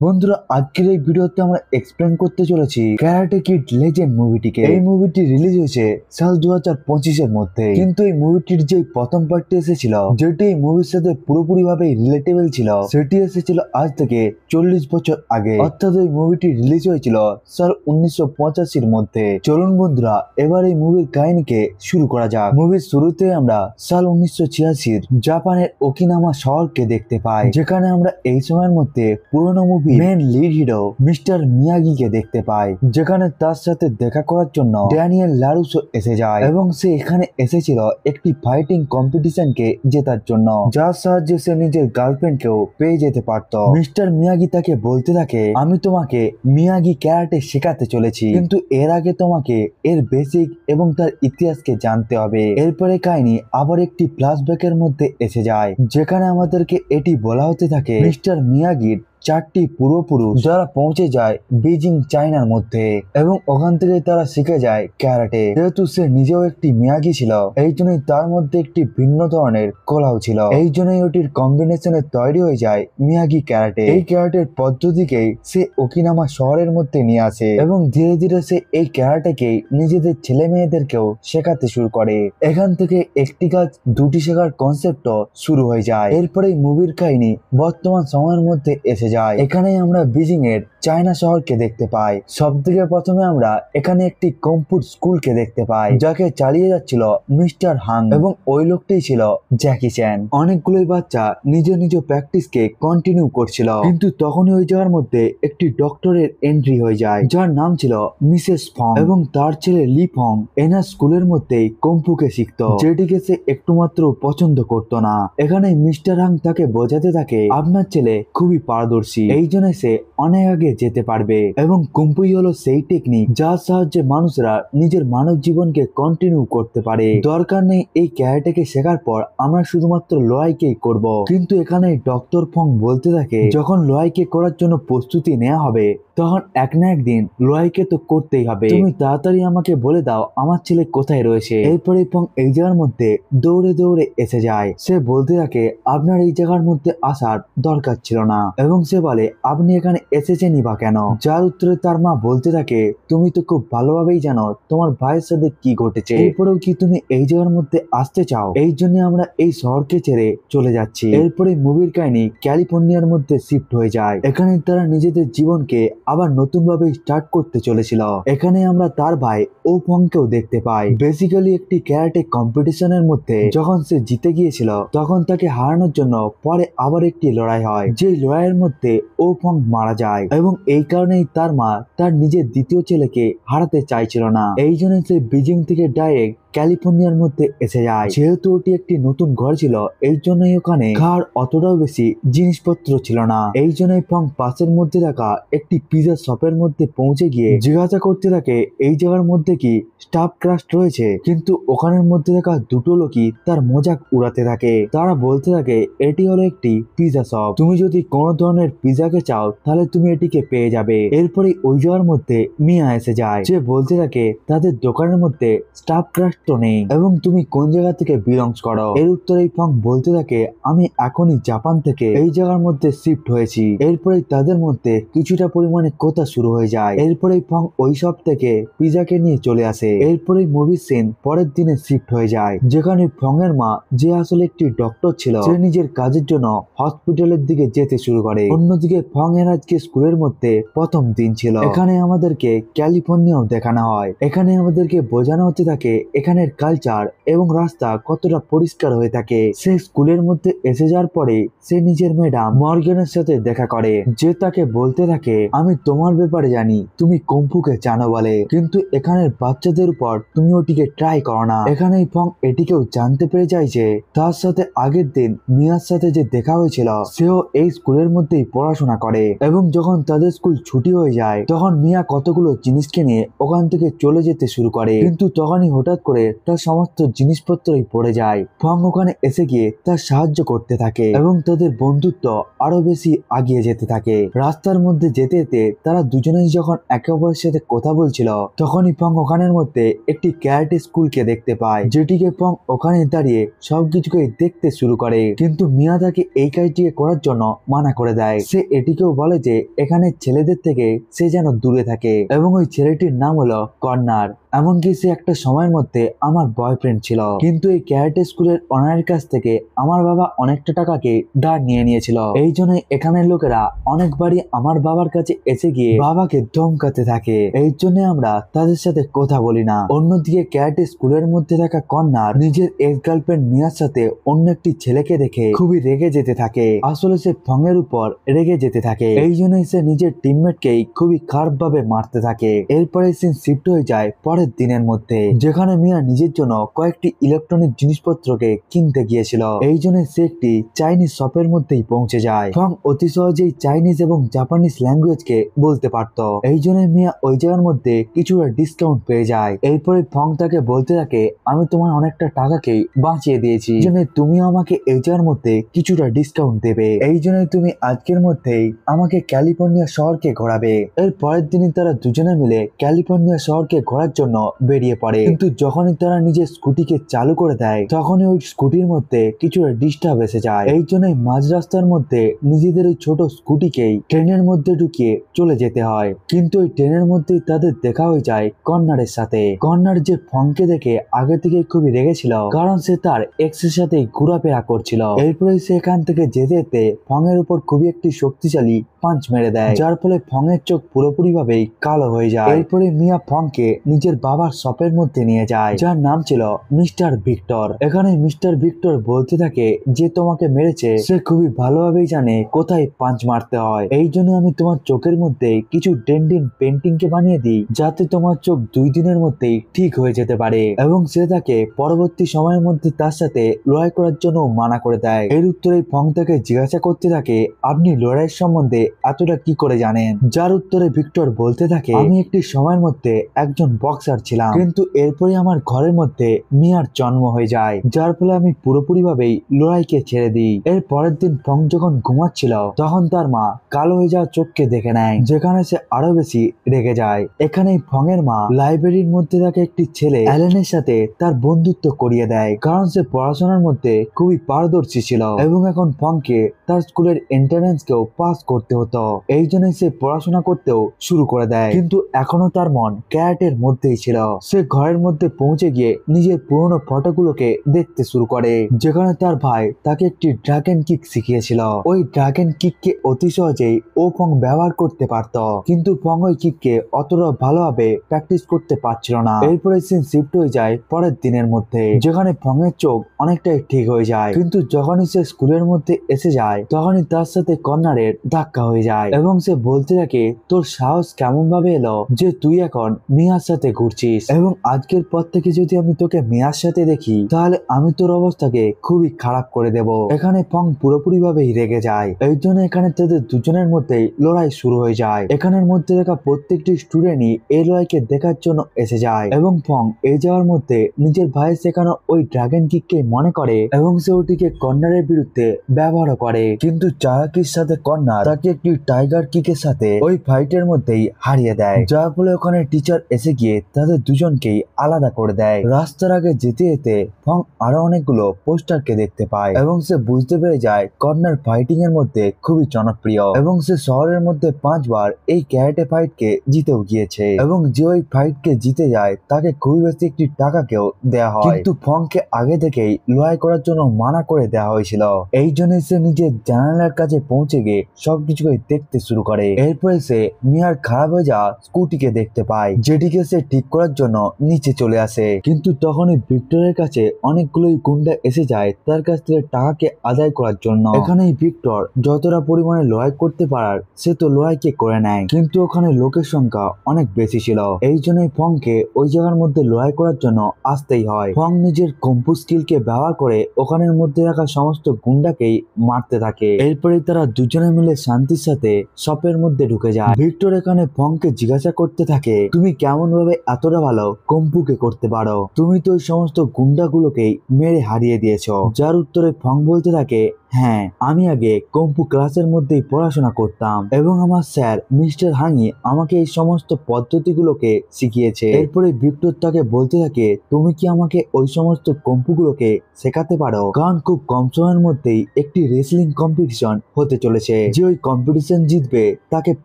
বন্ধুরা, আজকের এই ভিডিওতে আমরা এক্সপ্লেন করতে চলেছি ক্যারাটে কিড লেজেন্ড মুভিটিকে। এই মুভিটি রিলিজ হয়েছে সাল 2025-এর মধ্যে, কিন্তু এই মুভিটির যে প্রথম পার্টটি এসেছিল, যেটি এই মুভির সাথে পুরোপুরি ভাবে রিলেটেবল ছিল, সেটি এসেছিল আজ থেকে 40 বছর আগে। অর্থাৎ এই মুভিটি রিলিজ হয়েছিল সাল 1985-র মধ্যে। চলুন বন্ধুরা, এবার এই মুভির কাহিনীকে শুরু করা যাক। মুভির শুরুতে আমরা সাল 1986-র জাপানের ওকিনামা শহরকে দেখতে পাই, যেখানে আমরা এই সময়ের মধ্যে পুরনো movie main lead hero mister মিয়াগিকে দেখতে পাই, যেখানে তার সাথে দেখা করার জন্য ড্যানিয়েল লারুসো এসে যায় এবং সে এখানে এসেছিল একটি ফাইটিং কম্পিটিশনকে জেতার জন্য, যার সাহায্যে সে নিজের গার্লফ্রেন্ডকেও পেয়ে যেতে পারত। মিস্টার মিয়াগি তাকে বলতে থাকে, আমি তোমাকে মিয়াগি ক্যারাটে শেখাতে চলেছি, কিন্তু এর আগে তোমাকে এর বেসিক এবং তার ইতিহাসকে জানতে হবে। এরপরে কাহিনী আবার একটি ফ্ল্যাশব্যাকের মধ্যে এসে যায়, যেখানে আমাদেরকে এটি বলা হতে থাকে মিস্টার মিয়াগির 4টি পূর্বপুরুষ যারা পৌঁছে যায় বেজিং চায়নার মধ্যে, এবং ওখান থেকে তারা শিখে যায় ক্যারাটে। যেহেতু সে নিজেও একটি মিয়াগি ছিল, এই জন্যই তার মধ্যে একটি ভিন্ন ধরনের কলাও ছিল। এই জন্যই ওটির কম্বিনেশনে তৈরি হয়ে যায় মিয়াগি ক্যারাটে। এই ক্যারাটের পদ্ধতিকেই সে ওকিনামা শহরের মধ্যে নিয়ে আসে এবং ধীরে ধীরে সে এই ক্যারাটেকেই নিজেদের ছেলে মেয়েদেরকেও শেখাতে শুরু করে। এখান থেকে একটি কাজ দুটি শেখার কনসেপ্টও শুরু হয়ে যায়। এরপরে মুভির কাহিনী বর্তমান সময়ের মধ্যে এসে যায়। এখানে আমরা বেজিং এর চায়না শহরকে দেখতে পাই। সব থেকে প্রথমে আমরা এখানে একটি কম্ফু স্কুলকে দেখতে পাই, যাকে চালিয়ে যাচ্ছিল মিস্টার হাং, এবং ওই লোকটাই ছিল জ্যাকি চ্যান। অনেকগুলোই বাচ্চা নিজ নিজ প্র্যাকটিসকে কন্টিনিউ করছিল, কিন্তু তখনই ওই জায়গার মধ্যে একটি ডক্টরের এন্ট্রি হয়ে যায়, যার নাম ছিল মিসেস ফং, এবং তার ছেলে লি ফং এনার স্কুলের মধ্যেই কম্ফুকে শিখত, যেটিকে সে একটু মাত্র পছন্দ করত না। এখানে মিস্টার হাং তাকে বোঝাতে থাকে, আপনার ছেলে খুবই পারদর্শী, এই জন্য সে অনেক আগে যেতে পারবে, এবং কুম্পুই হলো সেই টেকনিক যার সাহায্যে মানুষরা নিজের মানব জীবনকে কন্টিনিউ করতে পারে। দরকার নেই এই ক্যারাটেকে শেখার পর আমরা শুধুমাত্র লড়াইকেই করব। কিন্তু এখানে ডক্টর ফং বলতে থাকে, যখন লড়াইকে করার জন্য প্রস্তুতি নেওয়া হবে, তখন এক না একদিন লড়াইকে তো করতেই হবে। তুমি তাড়াতাড়ি আমাকে বলে দাও আমার ছেলে কোথায় রয়েছে। এরপরে ফং এই জায়গার মধ্যে দৌড়ে দৌড়ে এসে যায়। সে বলতে থাকে, আপনার এই জায়গার মধ্যে আসার দরকার ছিল না, এবং সে বলে, আপনি এখানে এসেছেনই বা কেন? যার উত্তরে তার মা বলতে থাকে, তুমি তো খুব ভালোভাবেই জানো তোমার ভাইয়ের সাথে কি ঘটেছে, এরপরেও কি তুমি এই জায়গার মধ্যে আসতে চাও? এই জন্য আমরা এই শহরকে ছেড়ে চলে যাচ্ছি। এরপরে মুভির কাহিনী ক্যালিফোর্নিয়ার মধ্যে শিফট হয়ে যায়। এখানে তারা নিজেদের জীবনকে আবার নতুন ভাবে স্টার্ট করতে চলেছিল। এখানে আমরা তার ভাই ও ফংকেও দেখতে পাই। বেসিক্যালি একটি ক্যারাটে কম্পিটিশনের মধ্যে যখন সে জিতে গিয়েছিল, তখন তাকে হারানোর জন্য পরে আবার একটি লড়াই হয়, যে লড়াইয়ের মধ্যে ও ফং মারা যায়, এবং এই কারণেই তার মা তার নিজের দ্বিতীয় ছেলেকে হারাতে চাইছিল না। এই জন্য সে বেজিং থেকে ডাইরেক্ট ক্যালিফোর্নিয়ার মধ্যে এসে যায়। যেহেতু ওটি একটি নতুন ঘর ছিল, এই জন্যই ওখানে খাওয়ার অতটাও বেশি জিনিসপত্র ছিল না। এই জন্যই ফং পাশের মধ্যে থাকা একটি পিজা শপের মধ্যে পৌঁছে গিয়ে জিজ্ঞাসা করতে থাকে, এই জায়গার মধ্যে কি স্টাফ ক্রাস্ট রয়েছে? কিন্তু ওখানের মধ্যে থাকা দুটো লোকই তার মজাক উড়াতে থাকে। তারা বলতে থাকে, এটি হলো একটি পিজা শপ, তুমি যদি কোনো ধরনের পিজাকে চাও তাহলে তুমি এটিকে পেয়ে যাবে। এরপরে ওই জায়গার মধ্যে মিয়া এসে যায়, যে বলতে থাকে তাদের দোকানের মধ্যে স্টাফ ক্রাস্ট তো নেই, এবং তুমি কোন জায়গা থেকে বিলংস করো? এর উত্তরে ফং বলতে থাকে, আমি এখনই জাপান থেকে এই জায়গার মধ্যে শিফট হয়েছি। এরপরে তাদের মধ্যে কিছুটা পরিমাণে কথা শুরু হয়ে যায়। এরপরে ফং ওই সব থেকে পিজাকে নিয়ে চলে আসে। এরপরে মুভির সিন পরের দিনে শিফট হয়ে যায়, যেখানে ফং এর মা, যে আসলে একটি ডক্টর ছিল, সে নিজের কাজের জন্য হসপিটালের দিকে যেতে শুরু করে। অন্যদিকে ফং এর আজকে স্কুলের মধ্যে প্রথম দিন ছিল। এখানে আমাদেরকে ক্যালিফোর্নিয়াও দেখানো হয়। এখানে আমাদেরকে বোঝানো হতে থাকে এখানের কালচার এবং রাস্তা কতটা পরিষ্কার হয়ে থাকে। সে স্কুলের মধ্যে এসে যাওয়ার পরে সে নিজের ম্যাডাম মর্গানের সাথে দেখা করে, যে তাকে বলতে থাকে, আমি তোমার ব্যাপারে জানি, তুমি কম্ফুকে জানো বলে, কিন্তু এখানের বাচ্চাদের উপর তুমি ওটিকে ট্রাই করো না। এখানে ফং এটিকেও জানতে পেরে যায় যে তার সাথে আগের দিন মিয়ার সাথে যে দেখা হয়েছিল, সেও এই স্কুলের মধ্যেই পড়াশোনা করে, এবং যখন তাদের স্কুল ছুটি হয়ে যায়, তখন মিয়া কতগুলো জিনিসকে নিয়ে ওখান থেকে চলে যেতে শুরু করে। কিন্তু তখনই হঠাৎ করে তার সমস্ত জিনিসপত্রই পড়ে যায়। ফং ওখানে এসে গিয়ে তার সাহায্য করতে থাকে এবং তাদের বন্ধুত্ব আরো বেশি আগিয়ে যেতে থাকে। রাস্তার মধ্যে যেতে যেতে তারা দুজনেই যখন একে অপরের সাথে কথা বলছিল, তখনই ফং ওখানের মধ্যে একটি ক্যারাটে স্কুলকে দেখতে পায়, যেটিকে ফং ওখানে দাঁড়িয়ে সবকিছুকে দেখতে শুরু করে। কিন্তু মিয়া তাকে এই কাজটিকে করার জন্য মানা করে দেয়। সে এটিকেও বলে যে এখানে ছেলেদের থেকে সে যেন দূরে থাকে এবং ওই ছেলেটির নাম হলো কর্নার। এমনকি সে একটা সময়ের মধ্যে আমার বয়ফ্রেন্ড ছিল, কিন্তু এই ক্যারাটে স্কুলের ওনারের কাছ থেকে আমার বাবা অনেকটা টাকাকে ধার নিয়ে নিয়েছিল। এই জন্য এখানের লোকেরা অনেকবারই আমার বাবার কাছে এসে গিয়ে বাবাকে ধমকাতে থাকে। এই জন্য আমরা তাদের সাথে কথা বলি না। অন্যদিকে ক্যারাটে স্কুলের মধ্যে থাকা কর্নার নিজের এক্স গার্লফ্রেন্ড মিয়ার সাথে অন্য একটি ছেলেকে দেখে খুবই রেগে যেতে থাকে। আসলে সে ফং এর উপর রেগে যেতে থাকে। এই জন্যই সে নিজের টিমমেটকেই খুবই খারাপ ভাবে মারতে থাকে। এরপরে সিন শিফট হয়ে যায় পরের দিনের মধ্যে, যেখানে মিয়া নিজের জন্য কয়েকটি ইলেকট্রনিক জিনিসপত্রকে কিনতে গিয়েছিল। এই জন্য সে একটি চাইনিজ শপের মধ্যেই পৌঁছে যায়। ফং অতি সহজেই চাইনিজ এবং জাপানিজ ল্যাঙ্গুয়েজকে বলতে পারত। এই জন্য মিয়া ওই জায়গার মধ্যে কিছুটা ডিসকাউন্ট পেয়ে যায়। এরপরে ফং তাকে বলতে থাকে, আমি তোমার অনেকটা টাকাকেই বাঁচিয়ে দিয়েছি, জন্য তুমি আমাকে এই জায়গার মধ্যে কিছুটা ডিসকাউন্ট দেবে। এই জন্য তুমি আজকের মধ্যেই আমাকে ক্যালিফোর্নিয়া শহরকে ঘোরাবে। এর পরের দিনই তারা দুজনে মিলে ক্যালিফোর্নিয়া শহরকে ঘোরার জন্য বেরিয়ে পড়ে। কিন্তু যখনই তারা নিজের স্কুটিকে চালু করে দেয়, তখনই ওই স্কুটির মধ্যে কিছুটা ডিস্টার্ব এসে যায়। এই জন্যই মাঝ রাস্তার মধ্যে নিজেদের ওই ছোট স্কুটিকেই ট্রেনের মধ্যে ঢুকিয়ে চলে যেতে হয়। কিন্তু ওই ট্রেনের মধ্যেই তাদের দেখা হয়ে যায় কর্নারের সাথে। কর্নার যে ফংকে দেখে আগে থেকে খুবই রেগেছিল, কারণ সে তার এক্স এর সাথে ঘোরাফেরা করছিল। এরপরে সে এখান থেকে যেতে যেতে ফং এর উপর খুবই একটি শক্তিশালী পাঞ্চ মেরে দেয়, যার ফলে ফং এর চোখ পুরোপুরি ভাবেই কালো হয়ে যায়। এরপরে মিয়া ফংকে নিজের বাবার শপের মধ্যে নিয়ে যায়, যার নাম ছিল মিস্টার ভিক্টর। এখানে মিস্টার ভিক্টর বলতে থাকে যে তোমাকে মেরেছে সে খুবই ভালোভাবেই জানে কোথায় পাঞ্চ মারতে হয়। এই জন্য আমি তোমার চোখের মধ্যে কিছু ডেন্ডিন পেন্টিং কে বানিয়ে দিই, যাতে তোমার চোখ 2 দিনের মধ্যেই ঠিক হয়ে যেতে পারে। এবং সে তাকে পরবর্তী সময়ের মধ্যে তার সাথে লড়াই করার জন্য মানা করে দেয়। এর উত্তরে ফং তাকে জিজ্ঞাসা করতে থাকে, আপনি লড়াইয়ের সম্বন্ধে এতটা কি করে জানেন? যার উত্তরে ভিক্টর বলতে থাকে, আমি একটি সময়ের মধ্যে একজন বক্সার ছিলাম, কিন্তু এরপরে আমার ঘরের মধ্যে মিয়ার জন্ম হয়ে যায়, যার ফলে আমি পুরোপুরি ভাবেই লড়াইকে ছেড়ে দিই। এর পরের দিন ফং যখন ঘুমাচ্ছিল, তখন তার মা কালো হয়ে যাওয়া চোখকে দেখে নেয়, যেখানে সে আরো বেশি রেগে যায়। এখানেই ফং এর মা লাইব্রেরির মধ্যে থাকা একটি ছেলে অ্যালেনের সাথে তার বন্ধুত্ব করিয়ে দেয়, কারণ সে পড়াশোনার মধ্যে খুবই পারদর্শী ছিল এবং এখন ফংকে তার স্কুলের এন্ট্রান্স কেও পাস করতে হতো। এই জন্য সে পড়াশোনা করতেও শুরু করে দেয়, কিন্তু এখনো তার মন ক্যারাটের মধ্যেই ছিল। সে ঘরের মধ্যে পৌঁছে গিয়ে নিজের পুরনো ফটোগুলোকে দেখতে শুরু করে, যেখানে তার ভাই তাকে একটি ড্রাগন কিক শিখিয়েছিল। ওই ড্রাগন কিককে অতি সহজেই ও ফং ব্যবহার করতে পারত, কিন্তু ফং ওই কিককে অতটা ভালোভাবে প্র্যাকটিস করতে পারছিল না। এরপরে সিন শিফট হয়ে যায় পরের দিনের মধ্যে, যেখানে ফং এর চোখ অনেকটাই ঠিক হয়ে যায়। কিন্তু যখনই সে স্কুলের মধ্যে এসে যায়, তখনই তার সাথে কর্নারের ধাক্কা হয়ে যায় এবং সে বলতে থাকে, তোর সাহস কেমন ভাবে এলো যে তুই এখন মিয়ার সাথে ঘুরছিস, এবং আজকের পর থেকে যদি আমি তোকে মিয়ার সাথে দেখি তাহলে আমি তোর অবস্থাকে খুবই খারাপ করে দেব। এখানে ফং পুরোপুরি ভাবেই রেগে যায়। এই জন্য এখানে তাদের দুজনের মধ্যেই লড়াই শুরু হয়ে যায়। এখানের মধ্যে থাকা প্রত্যেকটি স্টুডেন্টই এই লড়াইকে দেখার জন্য এসে যায় এবং ফং এই যাওয়ার মধ্যে নিজের ভাইয়ের শেখানো ওই ড্রাগন কিককে মনে করে এবং সে ওটিকে কর্নারের বিরুদ্ধে ব্যবহার করে। কিন্তু চালাকির সাথে কর্নার তাকে একটি টাইগার কিকের সাথে ওই ফাইটের মধ্যেই হারিয়ে দেয়, যার ফলে ওখানে টিচার এসে গিয়ে তাদের দুজনকেই আলাদা করে দেয়। রাস্তার আগে যেতে যেতে ফং আরো অনেকগুলো পোস্টারকে দেখতে পায় এবং সে বুঝতে পেরে যায় কর্নার ফাইটিং এর মধ্যে খুবই জনপ্রিয় এবং সে শহরের মধ্যে 5 বার এই ক্যারাটে ফাইটকে জিতেও গিয়েছে এবং যে ওই ফাইটকে জিতে যায় তাকে খুবই বেশি একটি টাকাকেও দেওয়া হয়। কিন্তু ফংকে আগে থেকেই লড়াই করার জন্য মানা করে দেওয়া হয়েছিল। এই জন্য সে নিজের জানালার কাছে পৌঁছে গিয়ে সবকিছুকে দেখতে শুরু করে। এরপরে সে মিয়ার খারাপ হয়ে যাওয়া স্কুটিকে দেখতে পায়, যেটিকে সে ঠিক করার জন্য নিচে চলে আসে। কিন্তু তখনই ভিক্টরের কাছে অনেকগুলোই গুন্ডা এসে যায় তার কাছ থেকে টাকাকে আদায় করার জন্য। এখানেই ভিক্টর যতটা পরিমাণে লড়াই করতে পারার সে তো লড়াইকে করে নেয়, কিন্তু ওখানে লোকের সংখ্যা অনেক বেশি ছিল। এই জন্যই ফংকে ওই জায়গার মধ্যে লড়াই করার জন্য আসতেই হয়। ফং নিজের কম্পু স্কিলকে ব্যবহার করে ওখানের মধ্যে রাখা সমস্ত গুন্ডাকেই মারতে থাকে। এরপরে তারা দুজনে মিলে শান্তির সাথে শপের মধ্যে ঢুকে যায়। ভিক্টর এখানে ফংকে জিজ্ঞাসা করতে থাকে, তুমি কেমন ভাবে এতটা ভালো কম্পুকে করতে পারো? তুমি তো ওই সমস্ত গুন্ডাগুলোকেই মেরে হারিয়ে দিয়েছো। যার উত্তরে ফং বলতে থাকে, হ্যাঁ, আমি আগে কম্পু ক্লাসের মধ্যেই পড়াশোনা করতাম এবং আমার স্যার মিস্টার হাঙি আমাকে এই সমস্ত পদ্ধতিগুলোকে শিখিয়েছে। এরপরে ভিক্টর তাকে বলতে থাকে, তুমি কি আমাকে ওই সমস্ত কম্পুগুলোকে শেখাতে পারো? কারণ খুব কম সময়ের মধ্যেই একটি রেসলিং কম্পিটিশন হতে চলেছে, যে ওই কম্পিটিশন জিতবে তাকে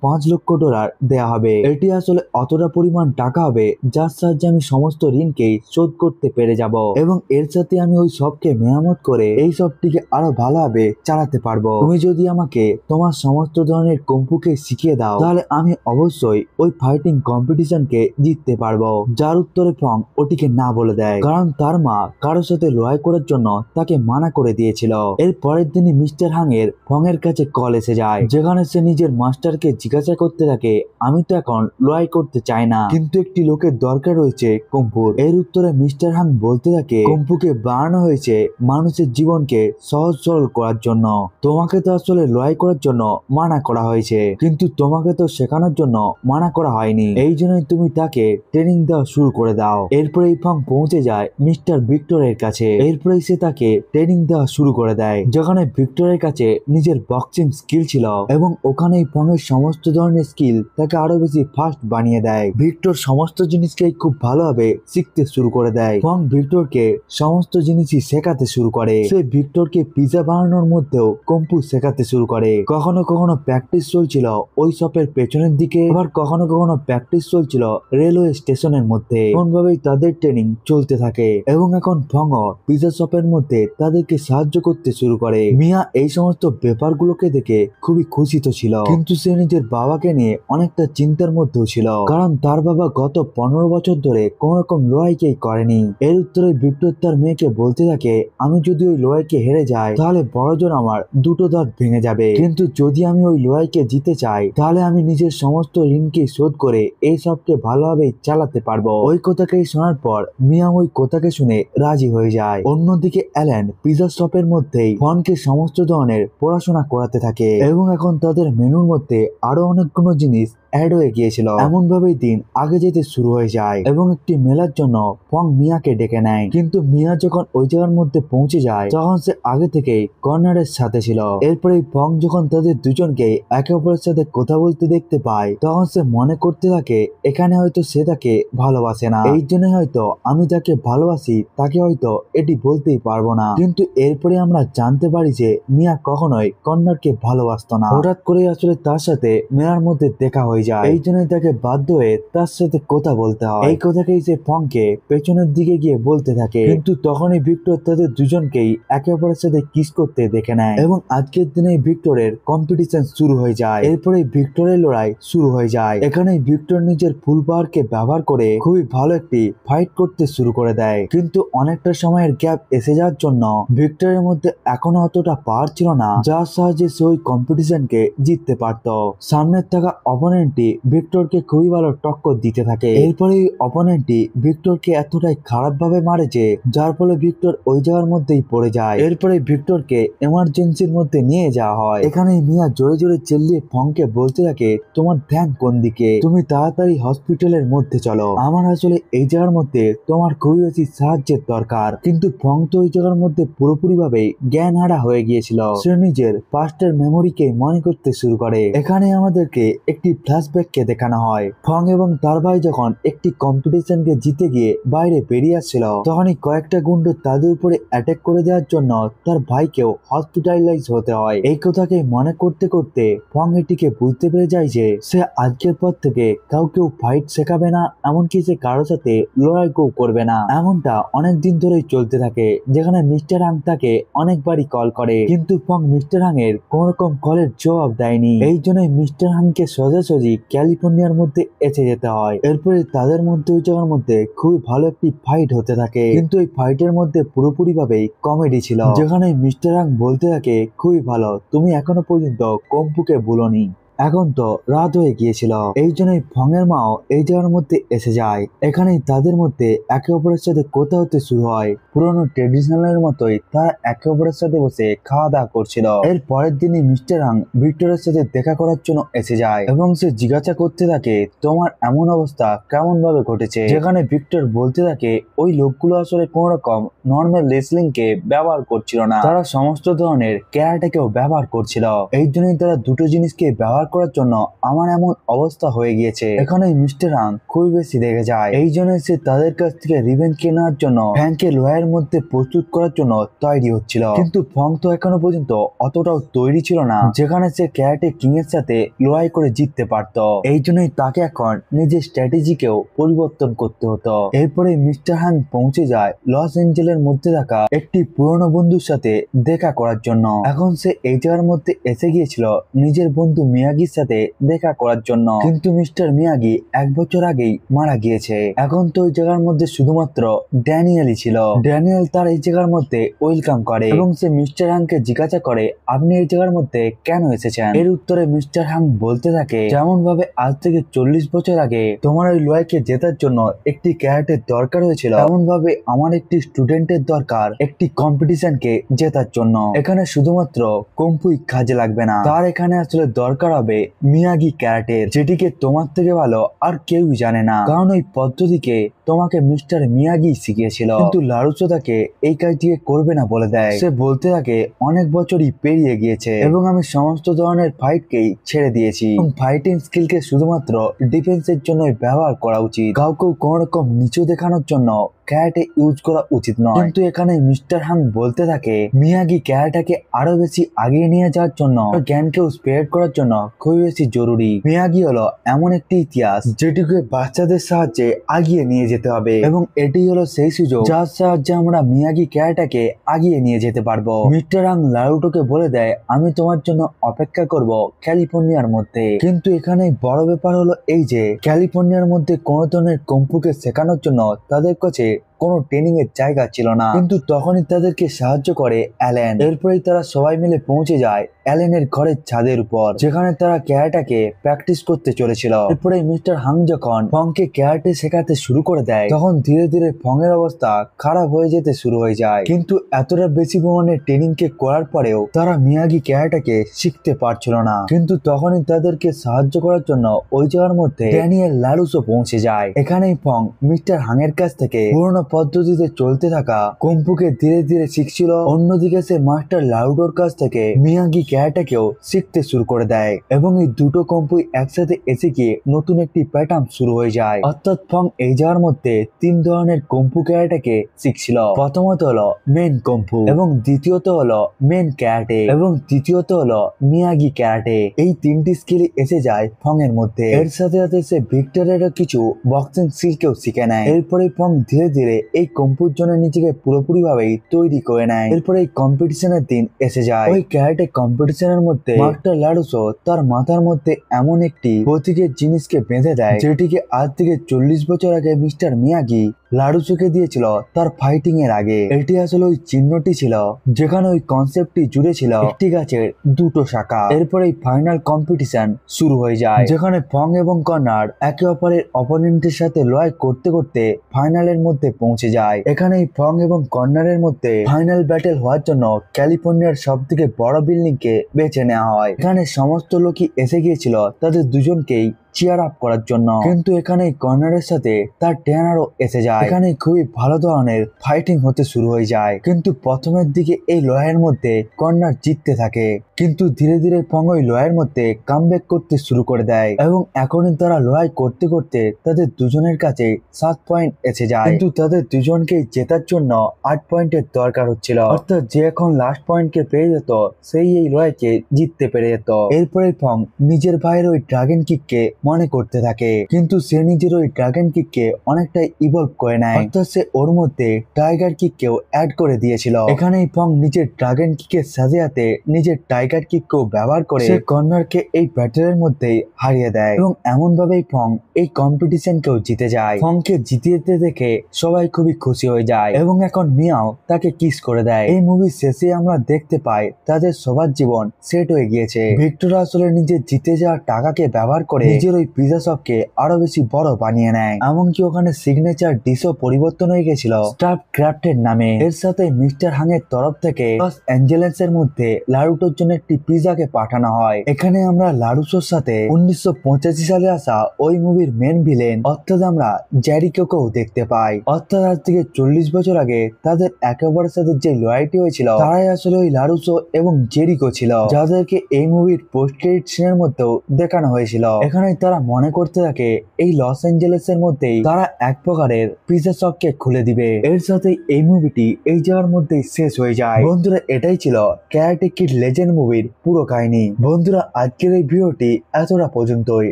$5,00,000 দেয়া হবে। এটি আসলে অতটা পরিমাণ টাকা হবে যার সাহায্যে আমি সমস্ত ঋণকেই শোধ করতে পেরে যাব এবং এর সাথে আমি ওই সবকে মেরামত করে এই সবটিকে আরো ভালোভাবে চালাতে পারবো। তুমি যদি আমাকে তোমার সমস্ত ধরনের কম্পুকে শিখিয়ে দাও তাহলে আমি অবশ্যই ওই ফাইটিং কম্পিটিশনকে জিততে পারবো। যার উত্তরে ফং ওটিকে না বলে দেয়, কারণ তার মা কারোর সাথে লড়াই করার জন্য তাকে মানা করে দিয়েছিল। এর পরের দিনই মিস্টার হাঙের ফং এর কাছে কল এসে যায়, যেখানে সে নিজের মাস্টারকে জিজ্ঞাসা করতে থাকে, আমি তো এখন লড়াই করতে চাই না, কিন্তু একটি লোকের দরকার রয়েছে কম্পুর। এর উত্তরে মিস্টার হাং বলতে থাকে, কম্পুকে বানানো হয়েছে মানুষের জীবনকে সহজ সরল করার জন্য। তোমাকে তো আসলে লড়াই করার জন্য মানা করা হয়েছে, কিন্তু তোমাকে তো শেখানোর জন্য মানা করা হয়নি। এই জন্যই তুমি তাকে ট্রেনিং দেওয়া শুরু করে দাও। এরপরে ফং পৌঁছে যায় মিস্টার ভিক্টরের কাছে। এরপরে সে তাকে ট্রেনিং দেওয়া শুরু করে দেয়, যেখানে ভিক্টরের কাছে নিজের বক্সিং স্কিল ছিল এবং ওখানেই ফং এর সমস্ত ধরনের স্কিল তাকে আরো বেশি ফাস্ট বানিয়ে দেয়। ভিক্টর সমস্ত জিনিসকে খুব ভালোভাবে শিখতে শুরু করে দেয়। ফং ভিক্টরকে সমস্ত জিনিসই শেখাতে শুরু করে। সে ভিক্টরকে পিজা বানানোর মধ্যেও কম্পু শেখাতে শুরু করে। কখনো কখনো প্র্যাকটিস চলছিল ওই শপের পেছনের দিকে, আবার কখনো কখনো প্র্যাকটিস চলছিল রেলওয়ে স্টেশনের মধ্যে। এমনভাবেই তাদের ট্রেনিং চলতে থাকে এবং এখন ফং পিজা শপের মধ্যে তাদেরকে সাহায্য করতে শুরু করে। মিয়া এই সমস্ত ব্যাপারগুলোকে দেখে খুবই খুশি তো ছিল, কিন্তু সে নিজের বাবাকে নিয়ে অনেকটা চিন্তার মধ্যেও ছিল, কারণ তার বাবা গত 15 বছর ধরে কোন রকম লড়াইকেই করেনি। এর উত্তরে ভিক্টর তার মেয়েকে বলতে থাকে, আমি যদি ওই লড়াইকে হেরে যাই তাহলে বড়জন আমার দুটো দাঁত ভেঙে যাবে, কিন্তু যদি আমি ওই লড়াইকে জিতে চাই তাহলে আমি নিজের সমস্ত ঋণকে শোধ করে এই সবকে ভালোভাবে চালাতে পারবো। ওই কথাকে শোনার পর মিয়া ওই কথাকে শুনে রাজি হয়ে যায়। অন্যদিকে অ্যালেন পিজা শপের মধ্যেই ফনকে সমস্ত ধরনের পড়াশোনা করাতে থাকে এবং এখন তাদের মেনুর মধ্যে আরো অনেকগুলো জিনিস অ্যাড হয়ে গিয়েছিল। এমন ভাবেই দিন আগে যেতে শুরু হয়ে যায় এবং একটি মেলার জন্য ফং মিয়াকে ডেকে নেয়, কিন্তু মিয়া যখন ওই জায়গার মধ্যে পৌঁছে যায় তখন সে আগে থেকেই কর্নারের সাথে ছিল। এরপরে ফং যখন তাদের দুজনকে একে অপরের সাথে কথা বলতে দেখতে পায় তখন সে মনে করতে থাকে, এখানে হয়তো সে তাকে ভালোবাসে না, এই জন্য হয়তো আমি তাকে ভালোবাসি তাকে হয়তো এটি বলতেই পারবো না। কিন্তু এরপরে আমরা জানতে পারি যে মিয়া কখনোই কর্নারকে ভালোবাসতো না। হঠাৎ করে আসলে তার সাথে মেলার মধ্যে দেখা হয়ে যায়, এই জন্য তাকে বাধ্য হয়ে তার সাথে কথা বলতে হয়। এই কথাকেই সে ফংকে পেছনের দিকে গিয়ে বলতে থাকে, কিন্তু তখনই ভিক্টর তাদের দুজনকেই একে অপরের সাথে কিস করতে দেখে নেয় এবং আজকের দিনে ভিক্টরের কম্পিটিশন শুরু হয়ে যায়। এরপরে ভিক্টরের লড়াই শুরু হয়ে যায়। এখানে ভিক্টর নিজের ফুল পাওয়ারকে ব্যবহার করে খুবই ভালো একটি ফাইট করতে শুরু করে দেয়, কিন্তু অনেকটা সময়ের গ্যাপ এসে যাওয়ার জন্য ভিক্টরের মধ্যে এখনো অতটা পাওয়ার ছিল না যার সাহায্যে সে ওই কম্পিটিশনকে জিততে পারত। সামনের থাকা অপোনেন্টটি ভিক্টরকে খুবই ভালো টক্কর দিতে থাকে। এরপরে অপোনেন্টটি ভিক্টরকে এতটাই খারাপ ভাবে মারে যে যার ফলে ভিক্টর ওই জায়গার মধ্যেই পড়ে যায়। এরপরে ভিক্টরকে এমার্জেন্সির মধ্যে নিয়ে যাওয়া হয়। এখানে মিয়া জোরে জোরে চেল্লিয়ে ফংকে বলতে থাকে, তোমার ধ্যান কোন দিকে, তুমি তাড়াতাড়ি হসপিটালের মধ্যে চলো, আমার আসলে এই জায়গার মধ্যে তোমার খুবই বেশি সাহায্যের দরকার। কিন্তু ফং তো ওই জায়গার মধ্যে পুরোপুরি ভাবে জ্ঞান হারা হয়ে গিয়েছিল। সে নিজের পাস্টের মেমোরিকে মনে করতে শুরু করে। এখানে আমাদেরকে একটি ফ্ল্যাশব্যাককে দেখানো হয়। ফং এবং তার ভাই যখন একটি কম্পিটিশনকে জিতে গিয়ে বাইরে বেরিয়ে আসছিল তখনই কয়েকটা গুন্ড তাদের উপরে অ্যাটাক করে দেওয়ার জন্য তার ভাইকেও হসপিটালাইজ হতে হয়। এই কথাকে মনে করতে করতে ফং এটিকে বুঝতে পেরে যায় যে সে আজকের পর থেকে কাউকেও ফাইট শেখাবে না, এমনকি সে কারোর সাথে লড়াইও করবে না। এমনটা অনেকদিন ধরেই চলতে থাকে, যেখানে মিস্টার হাং তাকে অনেকবারই কল করে, কিন্তু ফং মিস্টার হাং এর কোন রকম কলের জবাব দেয়নি। এই জন্যই মিস্টার হাংকে সোজাসুজি ক্যালিফোর্নিয়ার মধ্যে এসে যেতে হয়। এরপরে তাদের মধ্যে ওই জায়গার মধ্যে খুবই ভালো একটি ফাইট হতে থাকে, কিন্তু এই ফাইটের মধ্যে পুরোপুরি ভাবেই কমেডি ছিল, যেখানে মিস্টার হাং বলতে থাকে, খুবই ভালো, তুমি এখনো পর্যন্ত কম্পুকে ভুলোনি। এখন তো রাত হয়ে গিয়েছিল, এই জন্যই ফং এর মাও এই জায়গার মধ্যে এসে যায়। এখানেই তাদের মধ্যে একে অপরের সাথে কথা হতে শুরু হয়। পুরোনো ট্রেডিশনালের মতোই তারা একে অপরের সাথে বসে খাওয়া দাওয়া করছিল। এর পরের দিনই মিস্টার হাং ভিক্টরের সাথে দেখা করার জন্য এসে যায় এবং সে জিজ্ঞাসা করতে থাকে তোমার এমন অবস্থা কেমন ভাবে ঘটেছে, যেখানে ভিক্টর বলতে থাকে ওই লোকগুলো আসলে কোন রকম নর্মাল রেসলিং কে ব্যবহার করছিল না, তারা সমস্ত ধরনের ক্যারাটেকেও ব্যবহার করছিল। এই জন্যই তারা দুটো জিনিসকে ব্যবহার করার জন্য আমার এমন অবস্থা হয়ে গিয়েছে। এখানে মিস্টার হাং খুবই বেশি রেগে যায়। এই জন্য সে তাদের কাছ থেকে রিভেঞ্জ কেনার জন্য ফ্যাংকে লয়ের মধ্যে প্রস্তুত করার জন্য তৈরি হচ্ছিল। কিন্তু ফং তো এখনো পর্যন্ত অতটাও তৈরি ছিল না যেখানে সে ক্যারাটে কিং এর সাথে লড়াই করে জিততে পারত। এই জন্যই তাকে এখন নিজের স্ট্র্যাটেজিকেও পরিবর্তন করতে হতো। এরপরে মিস্টার হাং পৌঁছে যায় লস এঞ্জেলের মধ্যে থাকা একটি পুরনো বন্ধুর সাথে দেখা করার জন্য। এখন সে এই জায়গার মধ্যে এসে গিয়েছিল নিজের বন্ধু মিয়াগির সাথে দেখা করার জন্য, কিন্তু মিস্টার মিয়াগি 1 বছর আগেই মারা গিয়েছে। এখন তো ওই জায়গার মধ্যে শুধুমাত্র ড্যানিয়েলই ছিল। ড্যানিয়েল তার এই জায়গার মধ্যে ওয়েলকাম করে এবং সে মিস্টার হাংকে জিজ্ঞাসা করে আপনি এই জায়গার মধ্যে কেন এসেছেন। এর উত্তরে মিস্টার হাং বলতে থাকে যেমন ভাবে আজ থেকে 40 বছর আগে তোমার ওই লয়কে জেতার জন্য একটি ক্যারাটের দরকার হয়েছিল, তেমন ভাবে আমার একটি স্টুডেন্টের দরকার একটি কম্পিটিশনকে জেতার জন্য। এখানে শুধুমাত্র কুম্ফুই কাজে লাগবে না, তার এখানে আসলে দরকার হবে মিয়াগি ক্যারাটের, যেটিকে তোমার থেকে ভালো আর কেউই জানে না, কারণ ওই পদ্ধতিকে তোমাকে মিস্টার মিয়াগি শিখিয়েছিল। কিন্তু লারুসো তাকে এই কাজটিকে করবে না বলে দেয়। সে বলতে থাকে অনেক বছরই পেরিয়ে গিয়েছে এবং আমি সমস্ত ধরনের ফাইটকেই ছেড়ে দিয়েছি এবং ফাইটিং স্কিলকে শুধুমাত্র ডিফেন্সের জন্যই ব্যবহার করা উচিত, কাউকেও কোন রকম নিচু দেখানোর জন্য ক্যারাটে ইউজ করা উচিত নয়। কিন্তু এখানে মিস্টার হাং বলতে থাকে মিয়াগি ক্যারাটাকে আরো বেশি আগিয়ে নিয়ে যাওয়ার জন্য জ্ঞানকেও স্প্রেড করার জন্য খুবই বেশি জরুরি। মিয়াগি হলো এমন একটি ইতিহাস যেটিকে বাচ্চাদের সাহায্যে আগিয়ে নিয়ে যেতে হবে এবং এটি হলো সেই সুযোগ যার সাহায্যে আমরা মিয়াগি ক্যারাটাকে আগিয়ে নিয়ে যেতে পারবো। মিস্টার হাং লারুটোকে বলে দেয় আমি তোমার জন্য অপেক্ষা করব ক্যালিফোর্নিয়ার মধ্যে। কিন্তু এখানে বড় ব্যাপার হলো এই যে ক্যালিফোর্নিয়ার মধ্যে কোন ধরনের কম্পুকে শেখানোর জন্য তাদের কাছে কোনো ট্রেনিং এর জায়গা ছিল না, কিন্তু তখনই তাদেরকে সাহায্য করে অ্যালেন। এরপরেই তারা সবাই মিলে পৌঁছে যায় অ্যালেনের ঘরের ছাদের উপর, যেখানে তারা ক্যারাটাকে প্র্যাকটিস করতে চলেছিল। এরপরে মিস্টার হাং যখন ফংকে ক্যারাটে শেখাতে শুরু করে দেয় তখন ধীরে ধীরে ফং এর অবস্থা খারাপ হয়ে যেতে শুরু হয়ে যায়। কিন্তু এতটা বেশি পরিমাণে ট্রেনিং কে করার পরেও তারা মিয়াগি ক্যারাটাকে শিখতে পারছিল না। কিন্তু তখনই তাদেরকে সাহায্য করার জন্য ওই জায়গার মধ্যে ড্যানিয়েল লারুসো পৌঁছে যায়। এখানেই ফং মিস্টার হাং এর কাছ থেকে পুরোনো পদ্ধতিতে চলতে থাকা কুম্ফুকে ধীরে ধীরে শিখছিল। অন্যদিকে সে মাস্টার লারুটোর কাছ থেকে মিয়াগি ক্যারাটাকেও শিখতে শুরু করে দেয় এবং এই দুটো কুম্ফুই একসাথে এসে গিয়ে নতুন একটি প্যাটার্ন শুরু হয়ে যায়। অর্থাৎ ফং এই জায়গার মধ্যে 3 ধরনের কুম্ফু ক্যারাটাকে শিখছিল। প্রথমত হলো মেন কুম্ফু এবং দ্বিতীয়ত হলো মেন ক্যারাটে এবং তৃতীয়ত হলো মিয়াগি ক্যারাটে। এই 3টি স্কিল এসে যায় ফং এর মধ্যে। এর সাথে সাথে সে ভিক্টরের কিছু বক্সিং স্কিলকেও শিখে নেয়। এরপরে ফং ধীরে ধীরে এই কম্পুর জন্য নিজেকে পুরোপুরি ভাবেই তৈরি করে নেয়। এরপরে এই কম্পিটিশনের দিন এসে যায়। ওই ক্যারাটে কম্পিটিশনের মধ্যে মাস্টার লারুসো তার মাথার মধ্যে এমন একটি প্রতীকের জিনিসকে বেঁধে দেয় যেটিকে আজ থেকে 40 বছর আগে মিস্টার মিয়াগি লারুসোকে দিয়েছিল তার ফাইটিং এর আগে। এটি আসলে ওই চিহ্নটি ছিল যেখানে ওই কনসেপ্টটি জুড়ে ছিল একটি গাছের দুটো শাখা। এরপরে এই ফাইনাল কম্পিটিশন শুরু হয়ে যায় যেখানে ফং এবং কর্নার একে অপরের অপোনেন্টের সাথে লড়াই করতে করতে ফাইনালের মধ্যে পৌঁছে যায়। এখানে ফং এবং কর্নারের মধ্যে ফাইনাল ব্যাটেল হওয়ার জন্য ক্যালিফোর্নিয়ার সব থেকে বড় বিল্ডিং কে বেছে নেওয়া হয়। এখানে সমস্ত লোকই এসে গিয়েছিল তাদের দুজনকেই চিয়ার আপ করার জন্য, কিন্তু এখানে কর্নারের সাথে তার ট্রেনারও এসে যায়। এখানে খুবই ভালো ধরনের ফাইটিং হতে শুরু হয়ে যায়, কিন্তু প্রথমের দিকে এই লড়াইয়ের মধ্যে কর্নার জিততে থাকে, কিন্তু ধীরে ধীরে ফং ওই লড়াইয়ের মধ্যে কামব্যাক করতে শুরু করে দেয় এবং এখনই তারা লড়াই করতে করতে তাদের দুজনের কাছে 7 পয়েন্ট এসে যায়। কিন্তু তাদের দুজনকে জেতার জন্য 8 পয়েন্টের দরকার হচ্ছিল, অর্থাৎ যে এখন লাস্ট পয়েন্টকে পেয়ে যেত সেই এই লড়াইকে জিততে পেরে যেত। এরপরে ফং নিজের ভাইয়ের ওই ড্রাগন কিককে মনে করতে থাকে, কিন্তু সে নিজের ওই ড্রাগন কিককে অনেকটা ইভলভ করে নেয়, অর্থাৎ সে ওর মধ্যে টাইগার কিককেও অ্যাড করে দিয়েছিল। এখানেই ফং নিজের ড্রাগন কিকের সাথে সাথে নিজের টাইগার কিককেও ব্যবহার করে সে কর্নারকে এই ব্যাটেলের মধ্যেই হারিয়ে দেয়, এবং এমন ভাবেই ফং এই কম্পিটিশনকেও জিতে যায়। ফংকে জিতে দেখে সবাই খুবই খুশি হয়ে যায়, এবং এখন মিয়াও তাকে কিস করে দেয়। এই মুভির শেষে আমরা দেখতে পাই তাদের সবার জীবন সেট হয়ে গিয়েছে। ভিক্টর আসলে নিজের জিতে যাওয়া টাকাকে ব্যবহার করে নিজের ওই পিজা শপকে আরো বেশি বড় বানিয়ে নেয়, এমনকি ওখানে সিগনেচার ডিশও পরিবর্তন হয়ে গেছিল স্টাফ ক্রাফটের নামে। এর সাথে মিস্টার হাংয়ের তরফ থেকে লস অ্যাঞ্জেলেসের মধ্যে লারুটোর জন্য একটি পিজাকে পাঠানো হয়। এখানে আমরা লারুসোর সাথে 1985 সালে আসা ওই মুভির মেন ভিলেন অর্থাৎ আমরা জ্যারিকোকেও দেখতে পাই। অর্থাৎ আজ থেকে 40 বছর আগে তাদের একেবারের সাথে যে লয়ালটি হয়েছিল তারাই আসলে ওই লারুসো এবং জেরিকো ছিল, যাদেরকে এই মুভির পোস্ট ক্রেডিট সিনের মধ্যেও দেখানো হয়েছিল। এখানে তারা মনে করতে থাকে এই লস অ্যাঞ্জেলেসের মধ্যেই তারা এক প্রকারের পিজা শপকে খুলে দিবে। এর সাথে এই মুভিটি এই জায়গার মধ্যেই শেষ হয়ে যায়। বন্ধুরা, এটাই ছিল ক্যারাটে কিড লেজেন্ড মুভির পুরো কাহিনী। বন্ধুরা, আজকের এই ভিডিওটি এতটা পর্যন্তই।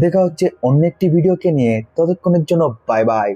দেখা হচ্ছে অন্য একটি ভিডিওকে নিয়ে, ততক্ষণের জন্য বাই বাই।